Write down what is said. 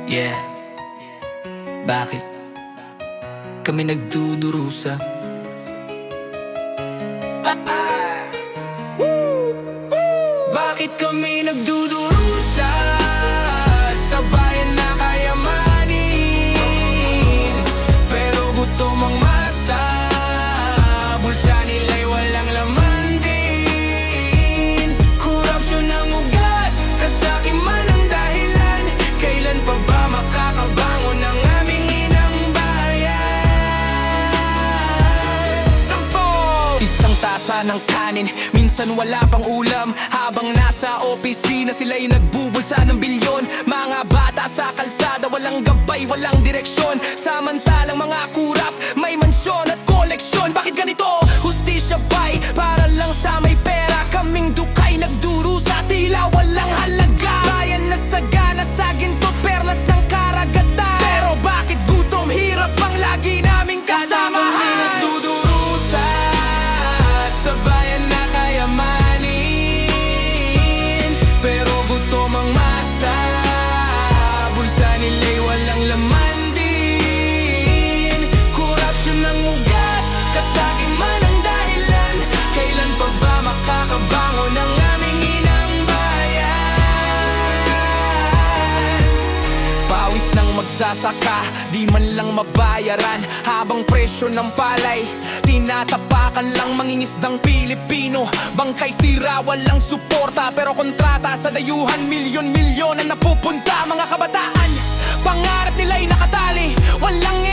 Yeah, bakit kami nagdudurusa? Bakit kami nagdudurusa sa bayan na kayamanin, pero gutom ang masa, bulsa nila'y walang laman din. Korupsyon ang ugat, kasakiman ang dahilan. Kailan pa ba makakabangon ang aming inang bayan? Isang tasa ng kanin, minsan wala pang ulam. Habang nasa opisina sila'y nagbubulsa ng bilyon. Mga bata sa kalsada, walang gabay, walang direksyon. Samantalang mga kurap, may mansyon at koleksyon. Bakit ganito? Hustisya ba'y para lang sa may pera? Kaming dukay nagdurusa, tila walang halaga. Bayan na sagana sa ginto't perlas ng karagatan, pero bakit gutom, hirap ang lagi naming kasamahan? Nagdudurusa sa bayan na kayamanin, pero gutom ang masa, bulsa nila'y walang laman din. Korupsyon ang ugat, kasakiman ang dahilan. Kailan pa ba makakabangon ang aming inang bayan? Pawis ng magsasaka, di man lang mabayaran. Habang presyo ng palay, tinatapakan lang mangingisdang Pilipino. Bangkay sira, walang suporta, pero kontrata sa dayuhan. Milyon-milyon ang napupunta, mga kabataan. Pangarap nila'y nakatali, walang